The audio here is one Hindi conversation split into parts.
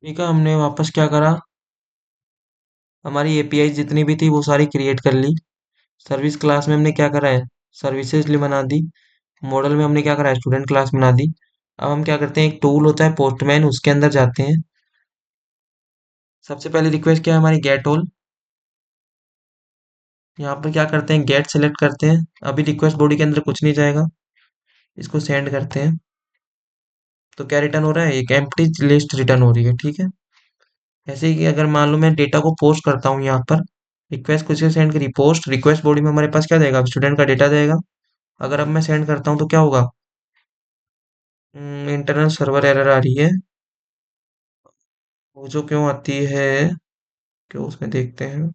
ठीक है, हमने वापस क्या करा, हमारी एपीआई जितनी भी थी वो सारी क्रिएट कर ली। सर्विस क्लास में हमने क्या करा है, सर्विसेज लिए बना दी। मॉडल में हमने क्या करा है, स्टूडेंट क्लास बना दी। अब हम क्या करते हैं, एक टूल होता है पोस्टमैन, उसके अंदर जाते हैं। सबसे पहले रिक्वेस्ट क्या है हमारी, गेट ऑल। यहाँ पर क्या करते हैं, गेट सेलेक्ट करते हैं। अभी रिक्वेस्ट बॉडी के अंदर कुछ नहीं जाएगा, इसको सेंड करते हैं। तो क्या रिटर्न हो रहा है, एक एम्प्टी लिस्ट रिटर्न हो रही है। ठीक है, ऐसे ही कि अगर मान लो मैं डेटा को पोस्ट करता हूँ यहाँ पर, रिक्वेस्ट कुछ सेंड करी, पोस्ट रिक्वेस्ट बॉडी में हमारे पास क्या जाएगा, स्टूडेंट का डेटा जाएगा। अगर अब मैं सेंड करता हूँ तो क्या होगा, इंटरनल सर्वर एरर आ रही है। वो जो क्यों आती है, क्यों, उसमें देखते हैं।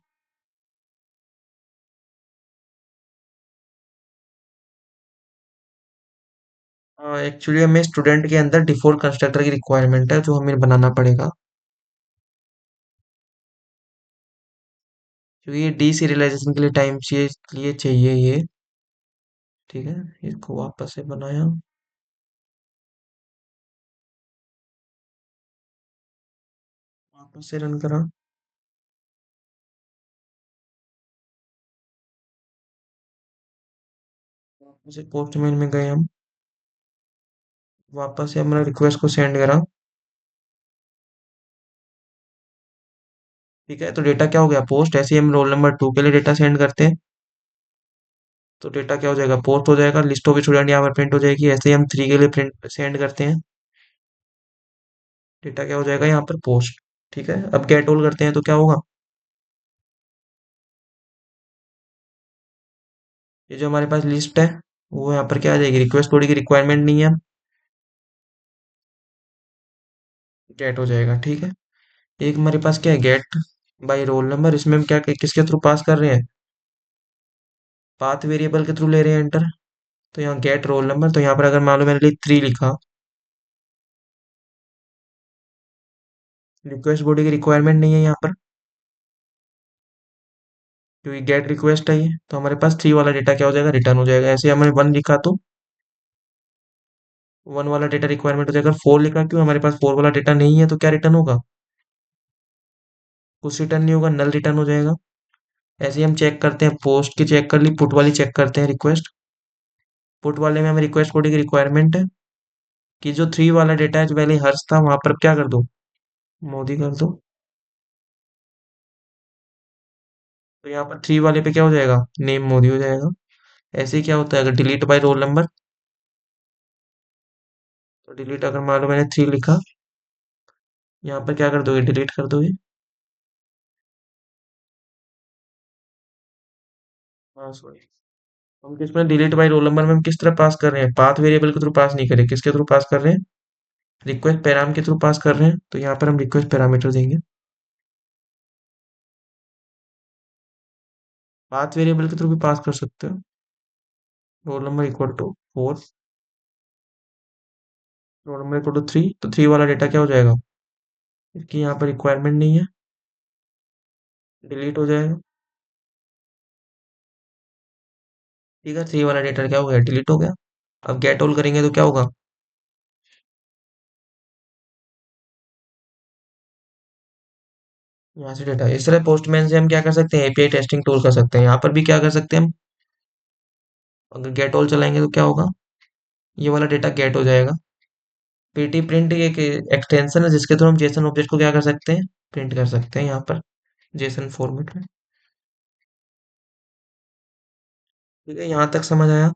हाँ, एक्चुअली हमें स्टूडेंट के अंदर डिफॉल्ट कंस्ट्रक्टर की रिक्वायरमेंट है, जो हमें बनाना पड़ेगा, क्योंकि ये डीसीरियलाइजेशन के लिए टाइम चाहिए, लिए चाहिए ये। ठीक है, इसको वापस से बनाया, वापस से रन करा, वापस से पोस्टमैन में गए हम, वापस से हमने रिक्वेस्ट को सेंड करा। ठीक है, तो डेटा क्या हो गया, पोस्ट। ऐसे ही हम रोल नंबर 2 के लिए डेटा सेंड करते हैं, तो डेटा क्या हो जाएगा, पोस्ट हो जाएगा, लिस्ट ऑफ स्टूडेंट यहाँ पर प्रिंट हो जाएगी। ऐसे ही हम 3 के लिए प्रिंट सेंड करते हैं, डेटा क्या हो जाएगा यहाँ पर, पोस्ट। ठीक है, अब गेट ऑल करते हैं तो क्या होगा, ये जो हमारे पास लिस्ट है, वो यहाँ पर क्या आ जाएगी, रिक्वेस्ट बॉडी की रिक्वायरमेंट नहीं है, गेट हो जाएगा। ठीक है, एक हमारे पास क्या है, गेट बाय रोल नंबर। इसमें हम क्या किसके थ्रू पास कर रहे हैं, पाथ वेरिएबल के थ्रू ले रहे हैं एंटर। तो यहाँ गेट रोल नंबर, तो यहाँ पर अगर मान लो मैंने 3 लिखा, रिक्वेस्ट बॉडी की रिक्वायरमेंट नहीं है यहाँ पर, क्योंकि गेट रिक्वेस्ट है ये, तो हमारे पास 3 वाला डेटा क्या हो जाएगा, रिटर्न हो जाएगा। ऐसे हमने 1 लिखा तो 1 वाला डेटा रिक्वायरमेंट हो जाएगा। 4 लिखा, क्यों, हमारे पास 4 वाला डेटा नहीं है, तो क्या रिटर्न होगा, कुछ रिटर्न नहीं होगा, नल रिटर्न हो जाएगा। ऐसे ही हम चेक करते हैं, पोस्ट की चेक कर ली, पुट वाली चेक करते हैं, रिक्वेस्ट। पुट वाले में हमें रिक्वेस्ट बॉडी की रिक्वायरमेंट है कि जो 3 वाला डेटा है, जो पहले हर्ष था, वहां पर क्या कर दो, मोदी कर दो। तो यहाँ पर 3 वाले पे क्या हो जाएगा, नेम मोदी हो जाएगा। ऐसे ही क्या होता है, अगर डिलीट बाय रोल नंबर, तो डिलीट, अगर मान लो मैंने 3 लिखा, यहाँ पर क्या कर दोगे, डिलीट कर दोगे। हाँ सॉरी, हम किसमें डिलीट बाय रोल नंबर में हम किस तरह पास कर रहे हैं, पाथ वेरिएबल के थ्रू पास नहीं करें, किसके थ्रू पास कर रहे हैं, रिक्वेस्ट पैराम के थ्रू पास कर रहे हैं। तो यहाँ पर हम रिक्वेस्ट पैरामीटर देंगे, पाथ वेरिएबल के थ्रू भी पास कर सकते हो। Roll number equal to 4, roll number equal to 3, तो 3 वाला डेटा क्या हो जाएगा, इसकी यहाँ पर रिक्वायरमेंट नहीं है, डिलीट हो जाएगा। ठीक है, 3 वाला डेटा क्या हो गया, डिलीट हो गया। अब गेट ऑल करेंगे तो क्या होगा, यहाँ से डेटा। इस तरह पोस्टमैन से हम क्या कर सकते हैं, एपीआई टेस्टिंग टूल कर सकते हैं। यहाँ पर भी क्या कर सकते हैं हम, अगर गेट ऑल चलाएंगे तो क्या होगा, ये वाला डेटा गेट हो जाएगा। पीटी प्रिंट एक एक्सटेंशन है, जिसके थ्रू हम जेसन ऑब्जेक्ट को क्या कर सकते हैं, प्रिंट कर सकते हैं यहाँ पर, जेसन फॉर्मेट में। ठीक है, यहाँ तक समझ आया,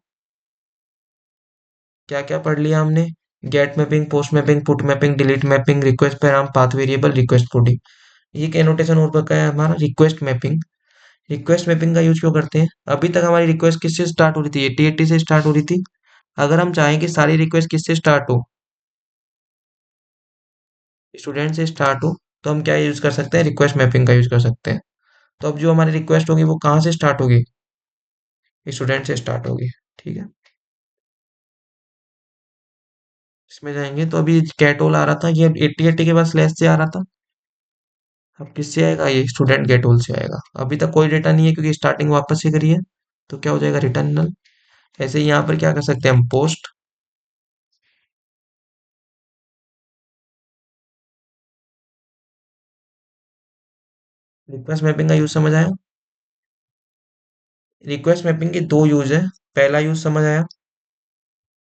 क्या क्या पढ़ लिया हमने, get mapping, post mapping, put mapping, delete mapping, request param, path variable, request body. एक एनोटेशन और बका है हमारा, रिक्वेस्ट मैपिंग। रिक्वेस्ट मैपिंग का यूज क्यों करते हैं, अभी तक हमारी रिक्वेस्ट किससे स्टार्ट हो रही थी, 8080 से स्टार्ट हो रही थी। अगर हम चाहें कि सारी रिक्वेस्ट किससे स्टार्ट हो, स्टूडेंट से स्टार्ट हो, तो हम क्या यूज कर सकते हैं, रिक्वेस्ट मैपिंग का यूज कर सकते हैं। तो अब जो हमारी रिक्वेस्ट होगी वो कहाँ से स्टार्ट होगी, स्टूडेंट से स्टार्ट होगी। ठीक है, इसमें जाएंगे तो अभी कैटोल आ रहा था, ये 8080 के बाद स्लैश से आ रहा था। अब किससे आएगा, ये स्टूडेंट गेटोल से आएगा। अभी तक कोई डेटा नहीं है, क्योंकि स्टार्टिंग वापस से करी है, तो क्या हो जाएगा, रिटर्न नल। ऐसे ही यहाँ पर क्या कर सकते हैं हम, पोस्ट। रिक्वेस्ट मैपिंग का यूज समझ आया? रिक्वेस्ट मैपिंग के दो यूज है। पहला यूज समझ आया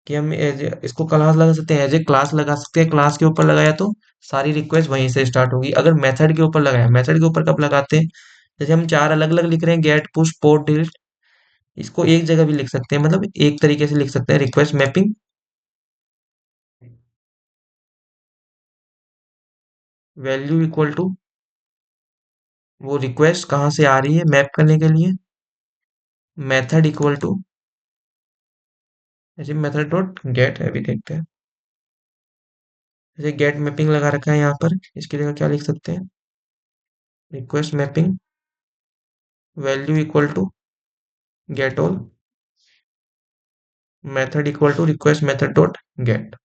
कि हम इसको क्लास लगा सकते हैं, एज ए क्लास लगा सकते हैं। क्लास के ऊपर लगाया तो सारी रिक्वेस्ट वहीं से स्टार्ट होगी। अगर मेथड के ऊपर लगाया, मेथड के ऊपर कब लगाते हैं? जैसे हम चार अलग अलग लिख रहे हैं, गेट, पुश, पोस्ट, डिलीट, इसको एक जगह भी लिख सकते हैं, मतलब एक तरीके से लिख सकते हैं, request mapping. Value equal to, वो रिक्वेस्ट कहाँ से आ रही है मैप करने के लिए, मेथड इक्वल टू, जैसे मेथड डॉट गेट है, अभी देखते हैं। जैसे गेट मैपिंग लगा रखा है यहाँ पर, इसकी जगह क्या लिख सकते हैं? Request mapping value equal to get all, method equal to request method dot get.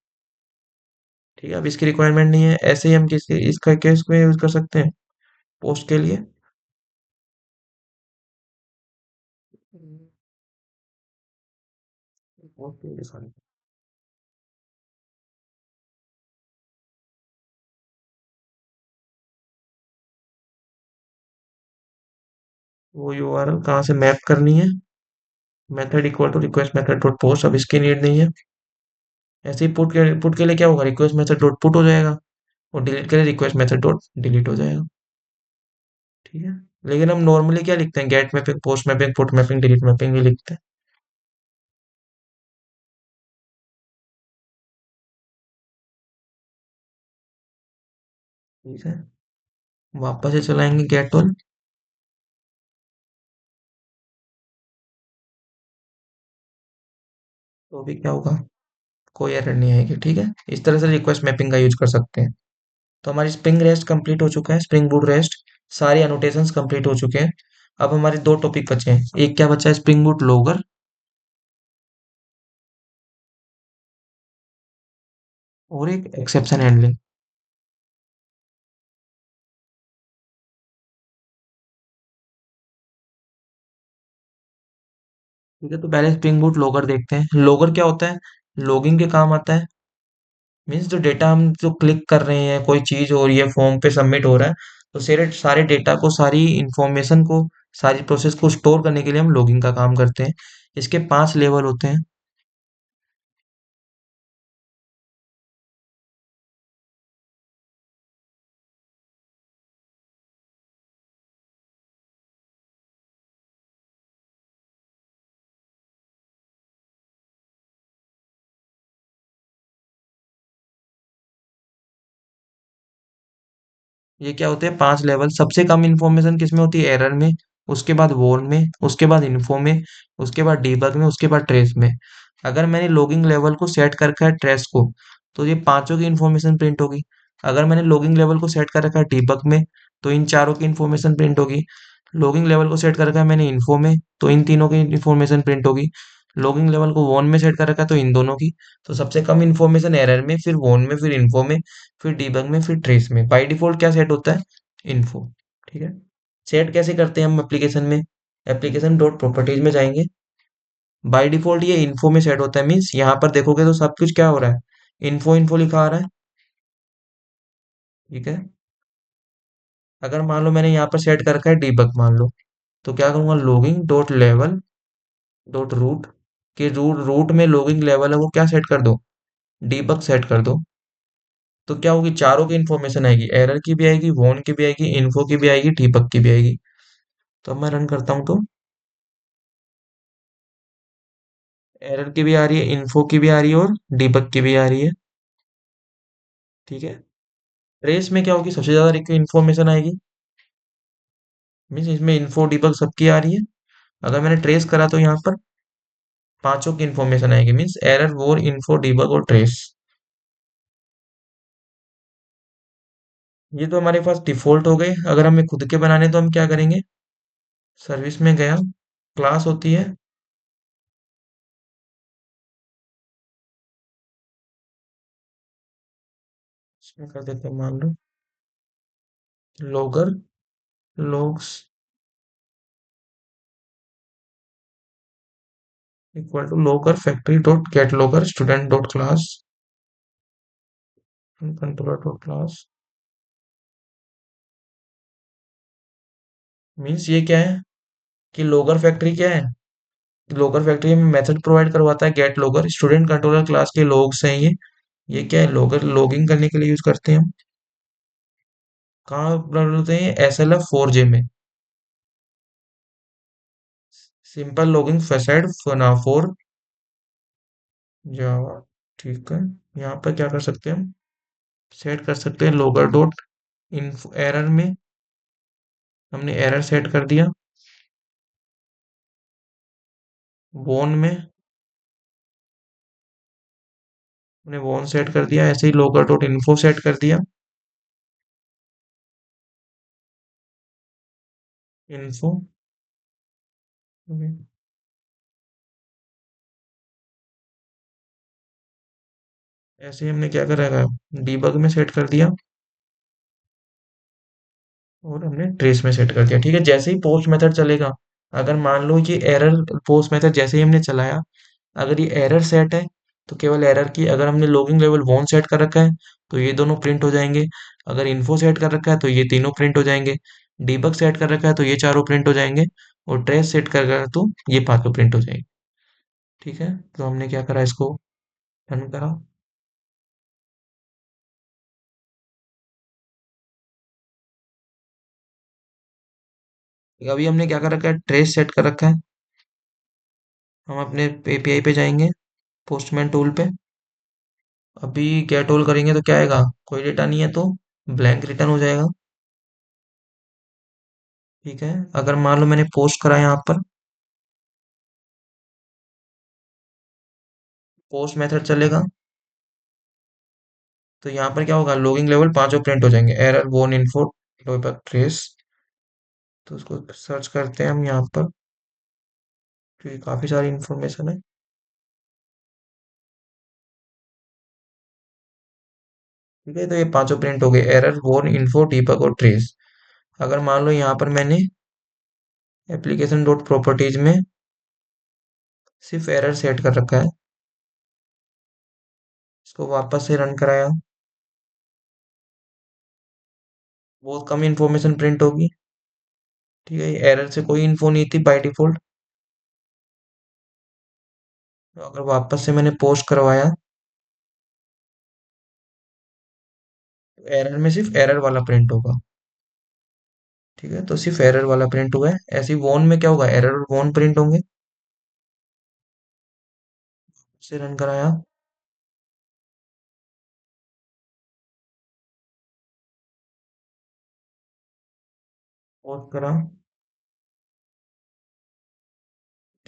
ठीक है, अब इसकी रिक्वायरमेंट नहीं है, ऐसे ही हम किसी इसका केस में यूज कर सकते हैं पोस्ट के लिए। पोस्ट के लिए sorry। वो यूआरएल कहाँ से मैप करनी है? Method equal to request method dot post, अब इसकी नीड नहीं है। ऐसे ही पुट के लिए क्या होगा, रिक्वेस्ट मेथड डॉट पुट हो जाएगा, और डिलीट के लिए रिक्वेस्ट मेथड डॉट डिलीट हो जाएगा। ठीक है, लेकिन हम नॉर्मली क्या लिखते हैं, get mapping, post mapping, put mapping, delete mapping ही लिखते हैं। ठीक है, वापस से चलाएंगे गेट ऑल, तो भी क्या होगा, कोई एरर नहीं आएगी। ठीक है, इस तरह से रिक्वेस्ट मैपिंग का यूज कर सकते हैं। तो हमारी स्प्रिंग रेस्ट कंप्लीट हो चुका है, स्प्रिंग बूट रेस्ट, सारे अनोटेशंस कंप्लीट हो चुके हैं। अब हमारे दो टॉपिक बचे हैं, एक क्या बचा है, स्प्रिंग बूट लॉगर, और एक एक्सेप्शन हैंडलिंग। ठीक है, तो पहले स्प्रिंग बूट लॉगर देखते हैं। लॉगर क्या होता है? लॉगिंग के काम आता है। मीन्स जो डेटा हम जो क्लिक कर रहे हैं, कोई चीज हो रही है, फॉर्म पे सबमिट हो रहा है, तो सारे सारे डेटा को, सारी इंफॉर्मेशन को, सारी प्रोसेस को स्टोर करने के लिए हम लॉगिंग का काम करते हैं। इसके 5 लेवल होते हैं। ये क्या होते हैं, 5 लेवल। सबसे कम इंफॉर्मेशन किस में होती है, एरर में, उसके बाद वॉर्न में, उसके बाद इन्फो में, उसके बाद डीबग में, उसके बाद ट्रेस में। अगर मैंने लॉगिंग लेवल को सेट कर रखा है ट्रेस को, तो ये पांचों की इंफॉर्मेशन प्रिंट होगी। अगर मैंने लॉगिंग लेवल को सेट कर रखा है डीबग में, तो इन चारों की इंफॉर्मेशन प्रिंट होगी। लॉगिंग लेवल को सेट कर रखा है मैंने इन्फो में, तो इन तीनों की इंफॉर्मेशन प्रिंट होगी। लॉगिंग लेवल को वॉन में सेट कर रखा है, तो इन दोनों की। तो सबसे कम इंफॉर्मेशन एरर में, फिर वॉन में, फिर इन्फो में, फिर डीबग में, फिर ट्रेस में। बाय डिफॉल्ट क्या सेट होता है, इन्फो। ठीक है, सेट कैसे करते हैं हम एप्लीकेशन में? एप्लीकेशन डॉट प्रॉपर्टीज में जाएंगे। बाय डिफॉल्ट ये इन्फो में सेट होता है, मीन्स यहाँ पर देखोगे तो सब कुछ क्या हो रहा है, इन्फो इन्फो लिखा आ रहा है। ठीक है, अगर मान लो मैंने यहाँ पर सेट कर रखा है डीबग मान लो, तो क्या करूंगा, logging dot level dot root, के रूट रूट में लॉगिंग लेवल है वो क्या सेट कर दो, डीबग सेट कर दो। तो क्या होगी, चारों की इन्फॉर्मेशन आएगी, एरर की भी आएगी, वॉन की भी आएगी, इन्फो की भी आएगी, डीबग की भी आएगी। तो अब मैं रन करता हूँ, तो एरर की भी आ रही है, इन्फो की भी आ रही है, और डीबग की भी आ रही है। ठीक है, रेस में क्या होगी, सबसे ज्यादा इन्फॉर्मेशन आएगी, मीन्स इसमें इन्फो डीबग सबकी आ रही है। अगर मैंने ट्रेस करा तो यहाँ पर पांचों की इन्फॉर्मेशन आएगी, मीन्स एरर, वोर, इन्फो, डीबग और ट्रेस। ये तो हमारे पास डिफॉल्ट हो गए। अगर हमें खुद के बनाने तो हम क्या करेंगे, सर्विस में गया, क्लास होती है, इसमें कर देते हैं मान लो logger, logs equal to logger factory dot get logger student dot class controller dot class. Means ये क्या है कि लोगर फैक्ट्री क्या है, लोगर फैक्ट्री में मेथड प्रोवाइड करवाता है get logger, student controller class के लोग्स हैं ये क्या है, लोगर लॉगिंग करने के लिए यूज करते हैं हम। कहाँ अपलोड होते हैं, SLF 4J में, सिंपल लॉगिंग फैसेड फोर जावा। ठीक है, यहाँ पर क्या कर सकते हैं हम, सेट कर सकते हैं लोगर डॉट इन्फो एरर में, हमने एरर सेट कर दिया। वॉन में हमने वॉन सेट कर दिया, ऐसे ही लोगर डॉट इन्फो सेट कर दिया, इन्फो। ऐसे ही हमने क्या करा है, डीबग में सेट कर दिया, और हमने ट्रेस में सेट कर दिया। ठीक है, जैसे ही पोस्ट मेथड चलेगा, अगर मान लो ये एरर, पोस्ट मेथड जैसे ही हमने चलाया, अगर ये एरर सेट है तो केवल एरर की, अगर हमने लॉगिंग लेवल वन सेट कर रखा है तो ये दोनों प्रिंट हो जाएंगे, अगर इन्फो सेट कर रखा है तो ये तीनों प्रिंट हो जाएंगे, डीबग सेट कर रखा है तो ये चारों प्रिंट हो जाएंगे, और ट्रेस सेट कर रखा है तो ये पांचों प्रिंट हो जाएंगे। ठीक है, तो हमने क्या करा, इसको रन करा। अभी हमने क्या कर रखा है, ट्रेस सेट कर रखा है। हम अपने एपीआई पे जाएंगे, पोस्टमैन टूल पे, अभी गेट ऑल करेंगे तो क्या आएगा, कोई डेटा नहीं है तो ब्लैंक रिटर्न हो जाएगा। ठीक है, अगर मान लो मैंने पोस्ट करा यहाँ पर, पोस्ट मेथड चलेगा, तो यहाँ पर क्या होगा, लॉगिंग लेवल पांचों प्रिंट हो जाएंगे, एरर वन इन्फो ट्रेस। तो उसको सर्च करते हैं हम यहाँ पर, क्योंकि काफी सारी इंफॉर्मेशन है। ठीक है, तो ये पांचों प्रिंट हो गए, एरर वन इन्फो डीबग और ट्रेस। अगर मान लो यहाँ पर मैंने एप्लीकेशन डॉट प्रॉपर्टीज में सिर्फ एरर सेट कर रखा है, इसको वापस से रन कराया, बहुत कम इंफॉर्मेशन प्रिंट होगी। ठीक है, एरर से कोई इन्फो नहीं थी बाय डिफॉल्ट। तो अगर वापस से मैंने पोस्ट करवाया, तो एरर में सिर्फ एरर वाला प्रिंट होगा। ठीक है, तो सिर्फ एरर वाला प्रिंट हुआ है। ऐसे ही वॉन में क्या होगा, एरर और वॉन प्रिंट होंगे। से रन कराया, पोस्ट करा,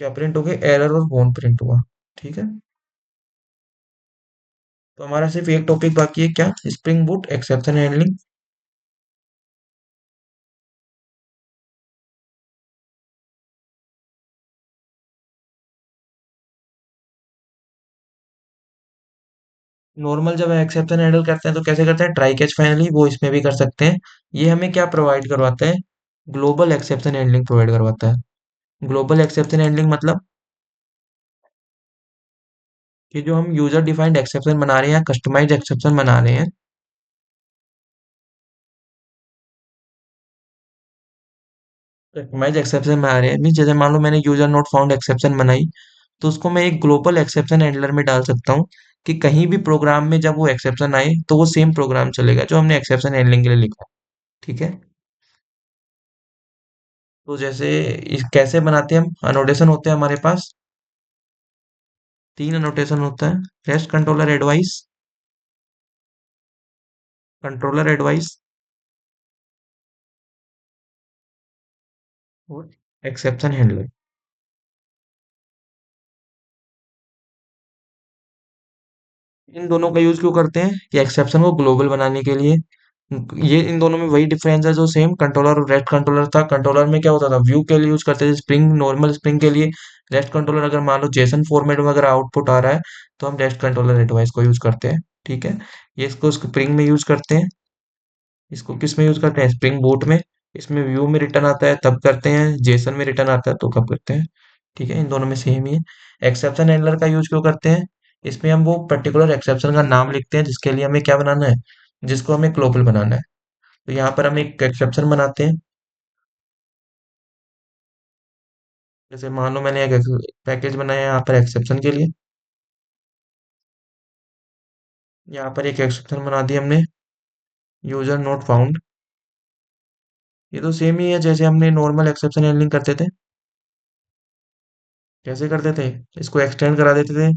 क्या प्रिंट हो गए, एरर और वॉन प्रिंट हुआ। ठीक है, तो हमारा सिर्फ एक टॉपिक बाकी है, क्या, spring boot exception handling. Normal जब एक्सेप्शन हैंडल करते हैं तो कैसे करते हैं, ट्राई कैच फाइनली, वो इसमें भी कर सकते हैं। ये हमें क्या प्रोवाइड करवाता है, ग्लोबल एक्सेप्शन हैंडलिंग प्रोवाइड करवाता है। ग्लोबल एक्सेप्शन हैंडलिंग मतलब कि जो हम यूजर डिफाइंड एक्सेप्शन बना रहे हैं या कस्टमाइज एक्सेप्शन बना रहे हैं, कस्टमाइज एक्सेप्शन बना रहे हैं मीन, जैसे मान लो मैंने यूजर नोट फाउंड एक्सेप्शन बनाई, तो उसको मैं एक ग्लोबल एक्सेप्शन हैंडलर में डाल सकता हूँ, कि कहीं भी प्रोग्राम में जब वो एक्सेप्शन आए तो वो सेम प्रोग्राम चलेगा जो हमने एक्सेप्शन हैंडलिंग के लिए लिखा है। ठीक है, तो जैसे कैसे बनाते हैं हम, अनोटेशन होते हैं हमारे पास, तीन अनोटेशन होता है, rest controller advice, controller advice और एक्सेप्शन हैंडलर। इन दोनों का यूज क्यों करते हैं, कि एक्सेप्शन को ग्लोबल बनाने के लिए। ये इन दोनों में वही डिफरेंस है जो सेम कंट्रोलर और रेस्ट कंट्रोलर था। कंट्रोलर में क्या होता था, व्यू के लिए यूज करते थे, स्प्रिंग, नॉर्मल स्प्रिंग के लिए। रेस्ट कंट्रोलर अगर मान लो जेसन फॉर्मेट में अगर आउटपुट आ रहा है, तो हम रेस्ट कंट्रोलर एडवाइस को यूज करते हैं। ठीक है, ये इसको स्प्रिंग में यूज करते हैं, इसको किस में यूज करते हैं, स्प्रिंग बूट में। इसमें व्यू में रिटर्न आता है तब करते हैं, जेसन में रिटर्न आता है तो कब करते हैं। ठीक है, इन दोनों में सेम ही है। एक्सेप्शन हैंडलर का यूज क्यों करते हैं, इसमें हम वो पर्टिकुलर एक्सेप्शन का नाम लिखते हैं जिसके लिए हमें क्या बनाना है, जिसको हमें ग्लोबल बनाना है। तो यहाँ पर हम एक एक्सेप्शन बनाते हैं, जैसे मान लो मैंने एक पैकेज बनाया यहाँ पर एक्सेप्शन के लिए, यहाँ पर एक एक्सेप्शन बना दी हमने, यूजर नोट फाउंड। ये तो सेम ही है जैसे हमने नॉर्मल एक्सेप्शन हैंडलिंग करते थे। कैसे करते थे? इसको एक्सटेंड करा देते थे।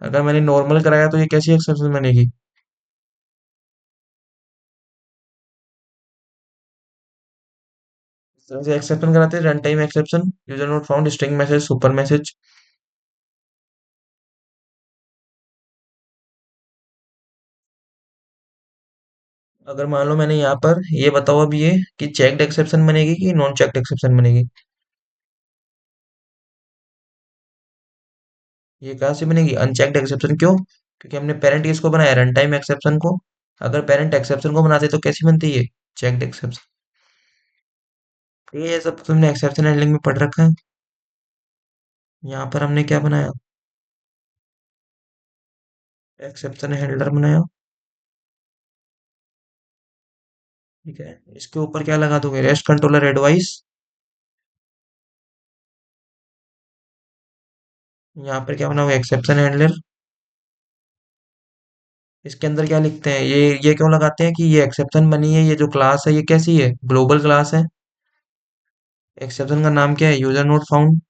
अगर मैंने नॉर्मल कराया तो ये कैसी एक्सेप्शन बनेगी? इस तरह से एक्सेप्शन कराते हैं, run time exception, user not found, string message, super message. अगर मान लो मैंने यहाँ पर ये बताओ अब ये कि चेक्ड एक्सेप्शन बनेगी कि नॉन चेक्ड एक्सेप्शन बनेगी? ये कहाँ से बनेगी अनचेक्ड एक्सेप्शन? क्यों? क्योंकि हमने पेरेंट किसको बनाया, रन टाइम एक्सेप्शन को। अगर पेरेंट एक्सेप्शन को बनाते तो कैसी बनती है, चेक्ड एक्सेप्शन। ये सब तुमने एक्सेप्शन हैंडलिंग में पढ़ रखा है। यहाँ पर हमने क्या बनाया, एक्सेप्शन हैंडलर बनाया। ठीक है, इसके ऊपर क्या लगा दोगे, रेस्ट कंट्रोलर एडवाइस। यहाँ पर क्या बनाओगे, एक्सेप्शन हैंडलर। इसके अंदर क्या लिखते हैं, ये क्यों लगाते हैं कि ये एक्सेप्शन बनी है, ये जो क्लास है ये कैसी है, ग्लोबल क्लास है। एक्सेप्शन का नाम क्या है, यूजर नोट फाउंड।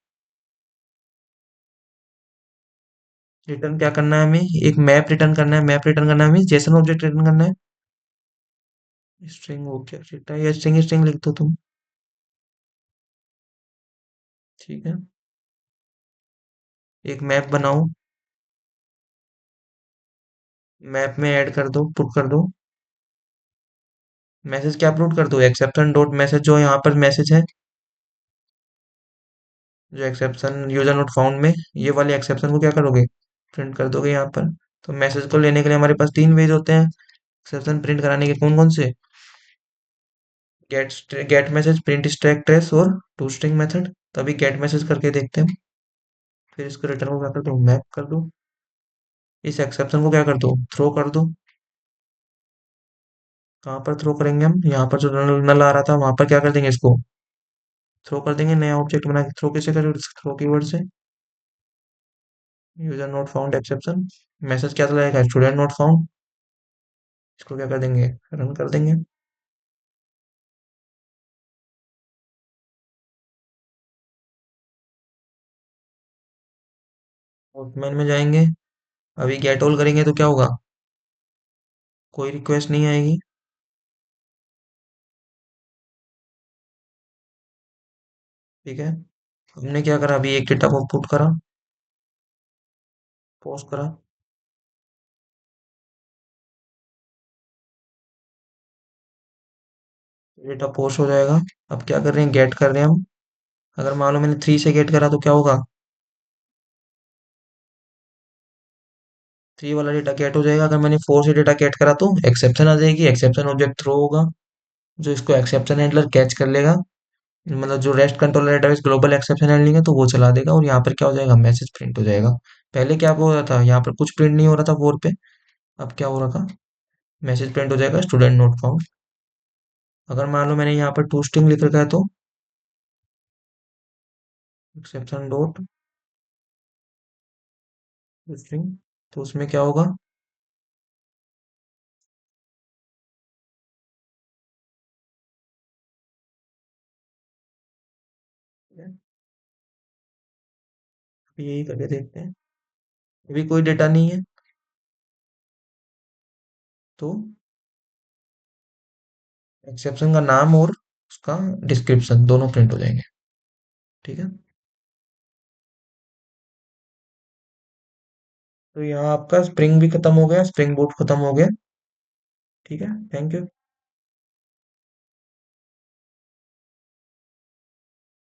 रिटर्न क्या करना है हमें, एक मैप रिटर्न करना है। मैप रिटर्न करना है हमें, जेसन ऑब्जेक्ट रिटर्न करना है। स्ट्रिंग ऑब्जेक्ट रिटर्न या स्ट्रिंग स्ट्रिंग लिख दो तुम। ठीक है, एक मैप बनाओ। मैप में ऐड कर दो, पुट कर दो। मैसेज क्या अपलोड कर दो, एक्सेप्शन डॉट मैसेज, जो यहाँ पर मैसेज है, जो एक्सेप्शन यूजर नोट फाउंड में, ये वाले एक्सेप्शन को क्या करोगे, प्रिंट कर दोगे यहाँ पर। तो मैसेज को लेने के लिए हमारे पास तीन वेज होते हैं एक्सेप्शन प्रिंट कराने के, कौन कौन से, gate message, print stack trace और टू स्ट्रिंग मेथड। तो अभी गेट मैसेज करके देखते हैं। फिर इसको रिटर्न को क्या कर दो, मैप कर दो। इस एक्सेप्शन को क्या कर दो, थ्रो कर दो। कहाँ पर थ्रो करेंगे हम, यहाँ पर जो नल नल आ रहा था वहां पर क्या कर देंगे, इसको थ्रो कर देंगे, नया ऑब्जेक्ट बना के। थ्रो कैसे करें, थ्रो कीवर्ड से, user not found exception. Message क्या चलाएगा, स्टूडेंट नोट फाउंड। इसको क्या कर देंगे, रन कर देंगे। आउटलाइन में जाएंगे, अभी गेट ऑल करेंगे तो क्या होगा, कोई रिक्वेस्ट नहीं आएगी। ठीक है, हमने क्या करा, अभी एक डेटा को पुट करा, पोस्ट करा। डेटा पोस्ट हो जाएगा। अब क्या कर रहे हैं, गेट कर रहे हैं हम। अगर मान लो मैंने 3 से गेट करा तो क्या होगा, 3 वाला डेटा गेट हो जाएगा। अगर मैंने 4 से डेटा गेट करा तो एक्सेप्शन आ जाएगी, एक्सेप्शन ऑब्जेक्ट थ्रो होगा, जो इसको एक्सेप्शन हैंडलर कैच कर लेगा। मतलब जो rest controller database global exception handling है तो वो चला देगा, और यहाँ पर क्या हो जाएगा, मैसेज प्रिंट हो जाएगा। पहले क्या हो रहा था, यहाँ पर कुछ प्रिंट नहीं हो रहा था 4 पे। अब क्या हो रहा था, मैसेज प्रिंट हो जाएगा, स्टूडेंट नोट फाउंड। अगर मान लो मैंने यहाँ पर टू स्ट्रिंग लिख रखा है तो एक्सेप्शन डॉट स्ट्रिंग, तो उसमें क्या होगा, यही करके देखते हैं। अभी कोई डेटा नहीं है, तो एक्सेप्शन का नाम और उसका डिस्क्रिप्शन दोनों प्रिंट हो जाएंगे। ठीक है, तो यहाँ आपका स्प्रिंग भी खत्म हो गया, स्प्रिंग बूट खत्म हो गया। ठीक है, थैंक यू।